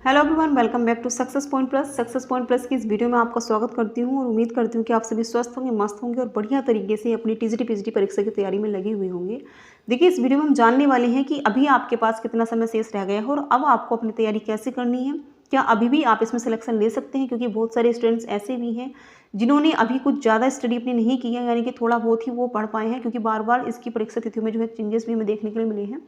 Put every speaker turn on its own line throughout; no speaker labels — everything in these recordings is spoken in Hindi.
Hello everyone, welcome back to success point plus. Success point plus की इस वीडियो में आपका स्वागत करती हूं और उम्मीद करती हूं कि आप सभी स्वस्थ होंगे, मस्त होंगे और बढ़िया तरीके से अपनी टीजीटी पीजीटी परीक्षा की तैयारी में लगे हुए होंगे। देखिए, इस वीडियो में हम जानने वाले हैं कि अभी आपके पास कितना समय शेष रह गया है और अब आपको अपनी तैयारी कैसे करनी है। क्या अभी भी आप इसमें सिलेक्शन ले सकते हैं, क्योंकि बहुत सारे स्टूडेंट्स ऐसे भी हैं जिन्होंने अभी कुछ ज़्यादा स्टडी अपनी नहीं की है, यानी कि थोड़ा बहुत ही वो पढ़ पाए हैं, क्योंकि बार बार इसकी परीक्षा तिथियों में जो है चेंजेस भी हमें देखने के लिए मिले हैं।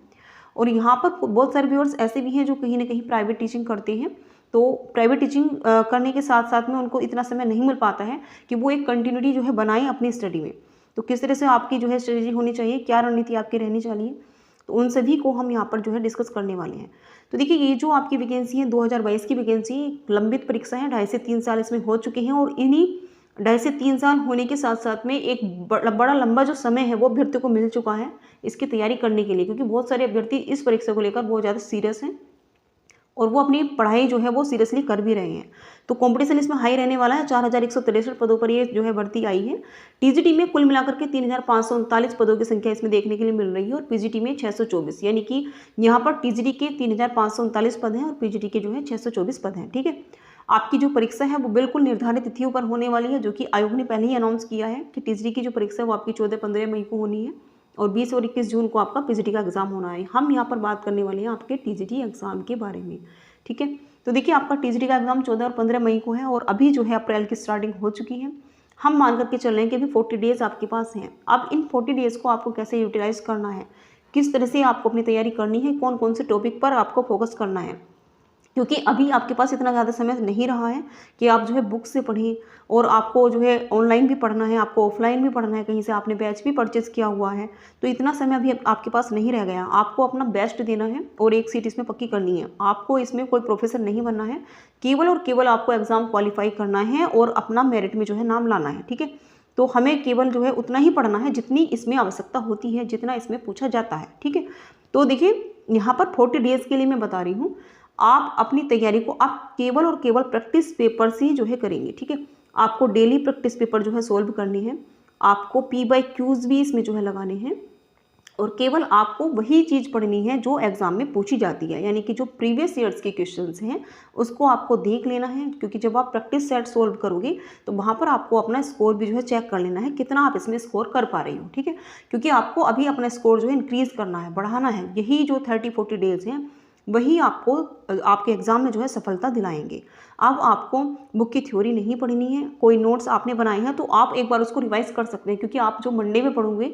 और यहाँ पर बहुत सारे व्यूअर्स ऐसे भी हैं जो कहीं ना कहीं प्राइवेट टीचिंग करते हैं, तो प्राइवेट टीचिंग करने के साथ साथ में उनको इतना समय नहीं मिल पाता है कि वो एक कंटिन्यूटी जो है बनाएं अपनी स्टडी में। तो किस तरह से आपकी जो है स्ट्रेटजी होनी चाहिए, क्या रणनीति आपकी रहनी चाहिए, तो उन सभी को हम यहाँ पर जो है डिस्कस करने वाले हैं। तो देखिए, ये जो आपकी वैकेंसी है 2022 की वैकेंसी, लंबित परीक्षा है, 2.5 से 3 साल इसमें हो चुके हैं और इन्हीं 2.5 से 3 साल होने के साथ साथ में एक बड़ा लंबा जो समय है वो अभ्यर्थी को मिल चुका है इसकी तैयारी करने के लिए, क्योंकि बहुत सारे अभ्यर्थी इस परीक्षा को लेकर बहुत ज़्यादा सीरियस हैं और वो अपनी पढ़ाई जो है वो सीरियसली कर भी रहे हैं। तो कंपटीशन इसमें हाई रहने वाला है। 4163 पदों पर ये जो है भर्ती आई है। टीजीटी में कुल मिलाकर के 3539 पदों की संख्या इसमें देखने के लिए मिल रही है और पीजीटी में 624, यानी कि यहाँ पर टीजीटी के 3539 पद हैं और पीजीटी के जो है 624 पद हैं। ठीक है, आपकी जो परीक्षा है वो बिल्कुल निर्धारित तिथियों पर होने वाली है, जो कि आयोग ने पहले ही अनाउंस किया है कि टीजीटी की जो परीक्षा है वो आपकी 14-15 मई को होनी है और 20 और 21 जून को आपका पीजीटी का एग्जाम होना है। हम यहाँ पर बात करने वाले हैं आपके टीजीटी एग्जाम के बारे में। ठीक है, तो देखिए, आपका टीजीटी का एग्जाम 14 और 15 मई को है और अभी जो है अप्रैल की स्टार्टिंग हो चुकी है। हम मान करके चल रहे हैं कि अभी 40 डेज आपके पास हैं। अब इन 40 डेज को आपको कैसे यूटिलाइज करना है, किस तरह से आपको अपनी तैयारी करनी है, कौन कौन से टॉपिक पर आपको फोकस करना है, क्योंकि अभी आपके पास इतना ज़्यादा समय नहीं रहा है कि आप जो है बुक से पढ़ें और आपको जो है ऑनलाइन भी पढ़ना है, आपको ऑफलाइन भी पढ़ना है, कहीं से आपने बैच भी परचेज़ किया हुआ है, तो इतना समय अभी आपके पास नहीं रह गया। आपको अपना बेस्ट देना है और एक सीट इसमें पक्की करनी है। आपको इसमें कोई प्रोफेसर नहीं बनना है, केवल और केवल आपको एग्ज़ाम क्वालिफाई करना है और अपना मेरिट में जो है नाम लाना है। ठीक है, तो हमें केवल जो है उतना ही पढ़ना है जितनी इसमें आवश्यकता होती है, जितना इसमें पूछा जाता है। ठीक है, तो देखिए, यहाँ पर 40 डेज़ के लिए मैं बता रही हूँ, आप अपनी तैयारी को आप केवल और केवल प्रैक्टिस पेपर से ही जो है करेंगे। ठीक है, आपको डेली प्रैक्टिस पेपर जो है सोल्व करनी है, आपको P/Qs भी इसमें जो है लगाने हैं और केवल आपको वही चीज़ पढ़नी है जो एग्ज़ाम में पूछी जाती है, यानी कि जो प्रीवियस ईयर्स के क्वेश्चंस हैं उसको आपको देख लेना है, क्योंकि जब आप प्रैक्टिस सेट सोल्व करोगे तो वहाँ पर आपको अपना स्कोर भी जो है चेक कर लेना है कितना आप इसमें स्कोर कर पा रही हो। ठीक है, क्योंकि आपको अभी अपना स्कोर जो है इंक्रीज़ करना है, बढ़ाना है। यही जो 30-40 डेज़ हैं वही आपको आपके एग्ज़ाम में जो है सफलता दिलाएंगे। अब आपको बुक की थ्योरी नहीं पढ़नी है, कोई नोट्स आपने बनाए हैं तो आप एक बार उसको रिवाइज़ कर सकते हैं, क्योंकि आप जो मंडे में पढ़ोगे,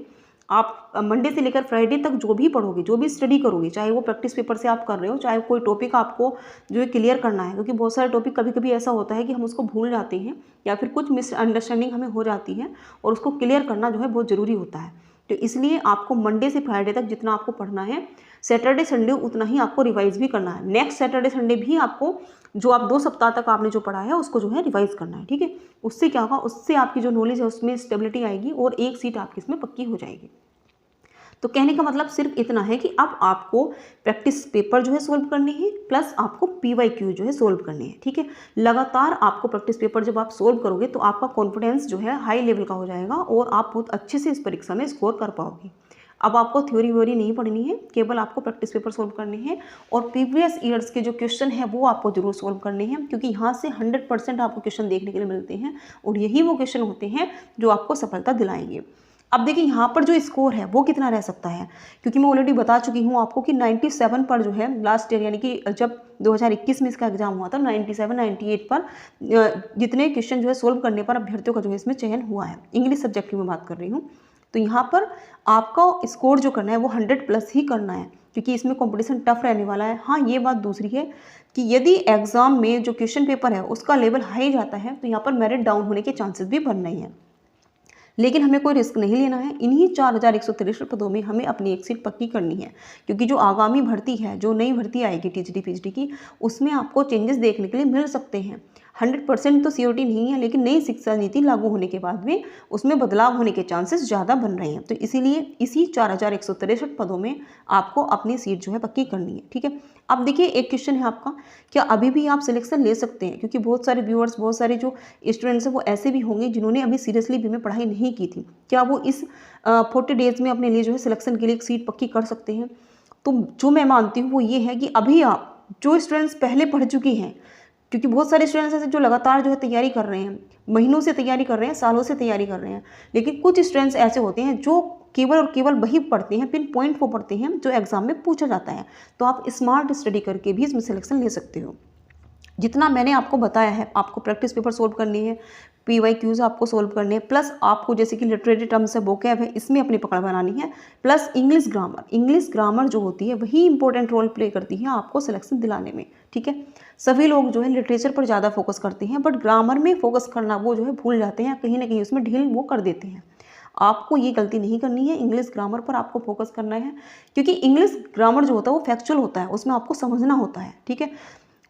आप मंडे से लेकर फ्राइडे तक जो भी पढ़ोगे, जो भी स्टडी करोगे, चाहे वो प्रैक्टिस पेपर से आप कर रहे हो, चाहे कोई टॉपिक आपको जो है क्लियर करना है, क्योंकि बहुत सारे टॉपिक कभी कभी ऐसा होता है कि हम उसको भूल जाते हैं या फिर कुछ मिसअंडरस्टैंडिंग हमें हो जाती है और उसको क्लियर करना जो है बहुत ज़रूरी होता है। तो इसलिए आपको मंडे से फ्राइडे तक जितना आपको पढ़ना है, सैटरडे संडे उतना ही आपको रिवाइज भी करना है। नेक्स्ट सैटरडे संडे भी आपको जो आप 2 सप्ताह तक आपने जो पढ़ा है उसको जो है रिवाइज करना है। ठीक है, उससे क्या होगा, उससे आपकी जो नॉलेज है उसमें स्टेबिलिटी आएगी और एक सीट आपकी इसमें पक्की हो जाएगी। तो कहने का मतलब सिर्फ इतना है कि अब आपको प्रैक्टिस पेपर जो है सोल्व करने हैं, प्लस आपको PYQ जो है सोल्व करने हैं। ठीक है, लगातार आपको प्रैक्टिस पेपर जब आप सोल्व करोगे तो आपका कॉन्फिडेंस जो है हाई लेवल का हो जाएगा और आप बहुत अच्छे से इस परीक्षा में स्कोर कर पाओगे। अब आपको थ्योरी व्योरी नहीं पढ़नी है, केवल आपको प्रैक्टिस पेपर सोल्व करने हैं और प्रीवियस ईयर्स के जो क्वेश्चन है वो आपको जरूर सोल्व करने हैं, क्योंकि यहाँ से 100% आपको क्वेश्चन देखने के लिए मिलते हैं और यही वो क्वेश्चन होते हैं जो आपको सफलता दिलाएंगे। अब देखिए, यहाँ पर जो स्कोर है वो कितना रह सकता है, क्योंकि मैं ऑलरेडी बता चुकी हूँ आपको कि 97 पर जो है लास्ट ईयर, यानी कि जब 2021 में इसका एग्जाम हुआ था, 97-98 पर जितने क्वेश्चन जो है सोल्व करने पर अभ्यर्थियों का जो है इसमें चयन हुआ है। इंग्लिश सब्जेक्ट की मैं बात कर रही हूँ। तो यहाँ पर आपका स्कोर जो करना है वो 100+ ही करना है, क्योंकि इसमें कॉम्पिटिशन टफ रहने वाला है। हाँ, ये बात दूसरी है कि यदि एग्जाम में जो क्वेश्चन पेपर है उसका लेवल हाई जाता है तो यहाँ पर मेरिट डाउन होने के चांसेस भी बन रहे हैं, लेकिन हमें कोई रिस्क नहीं लेना है। इन्हीं 4163 पदों में हमें अपनी एक सीट पक्की करनी है, क्योंकि जो आगामी भर्ती है, जो नई भर्ती आएगी टीजीटी पीजीटी की, उसमें आपको चेंजेस देखने के लिए मिल सकते हैं। 100% तो सियोरिटी नहीं है, लेकिन नई शिक्षा नीति लागू होने के बाद में उसमें बदलाव होने के चांसेस ज़्यादा बन रहे हैं। तो इसीलिए इसी 4163 पदों में आपको अपनी सीट जो है पक्की करनी है। ठीक है, अब देखिए, एक क्वेश्चन है आपका, क्या अभी भी आप सिलेक्शन ले सकते हैं? क्योंकि बहुत सारे व्यूअर्स, बहुत सारे जो स्टूडेंट्स हैं वो ऐसे भी होंगे जिन्होंने अभी सीरियसली भी में पढ़ाई नहीं की थी। क्या वो इस 40 डेज़ में अपने लिए जो है सिलेक्शन के लिए एक सीट पक्की कर सकते हैं? तो जो मैं मानती हूँ वो ये है कि अभी आप जो स्टूडेंट्स पहले पढ़ चुकी हैं, क्योंकि बहुत सारे स्टूडेंट्स ऐसे जो लगातार जो है तैयारी कर रहे हैं, महीनों से तैयारी कर रहे हैं, सालों से तैयारी कर रहे हैं, लेकिन कुछ स्टूडेंट्स ऐसे होते हैं जो केवल और केवल वही पढ़ते हैं, पिन पॉइंट वो पढ़ते हैं जो एग्जाम में पूछा जाता है। तो आप स्मार्ट स्टडी करके भी इसमें सिलेक्शन ले सकते हो। जितना मैंने आपको बताया है, आपको प्रैक्टिस पेपर सोल्व करनी है, PYQs आपको सोल्व करने हैं, प्लस आपको जैसे कि लिटरेरी टर्म्स है, वोकैब है, इसमें अपनी पकड़ बनानी है, प्लस इंग्लिश ग्रामर जो होती है वही इंपॉर्टेंट रोल प्ले करती है आपको सिलेक्शन दिलाने में। ठीक है, सभी लोग जो है लिटरेचर पर ज़्यादा फोकस करते हैं, बट ग्रामर में फोकस करना वो जो है भूल जाते हैं, कहीं ना कहीं उसमें ढील वो कर देते हैं। आपको ये गलती नहीं करनी है, इंग्लिश ग्रामर पर आपको फोकस करना है, क्योंकि इंग्लिश ग्रामर जो होता है वो फैक्चुअल होता है, उसमें आपको समझना होता है। ठीक है,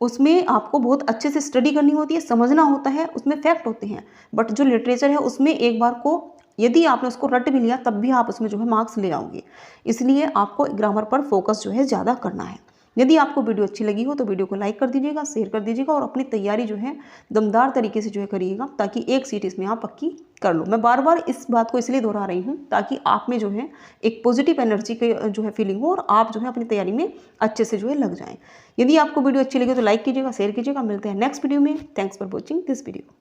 उसमें आपको बहुत अच्छे से स्टडी करनी होती है, समझना होता है, उसमें फैक्ट होते हैं। बट जो लिटरेचर है उसमें एक बार को यदि आपने उसको रट भी लिया तब भी आप उसमें जो है मार्क्स ले आओगे। इसलिए आपको ग्रामर पर फोकस जो है ज़्यादा करना है। यदि आपको वीडियो अच्छी लगी हो तो वीडियो को लाइक कर दीजिएगा, शेयर कर दीजिएगा और अपनी तैयारी जो है दमदार तरीके से जो है करिएगा, ताकि एक सीट इसमें आप पक्की कर लो। मैं बार बार इस बात को इसलिए दोहरा रही हूँ ताकि आप में जो है एक पॉजिटिव एनर्जी की जो है फीलिंग हो और आप जो है अपनी तैयारी में अच्छे से जो है लग जाएं। यदि आपको वीडियो अच्छी लगी तो लाइक कीजिएगा, शेयर कीजिएगा। मिलते हैं नेक्स्ट वीडियो में। Thanks for watching this video.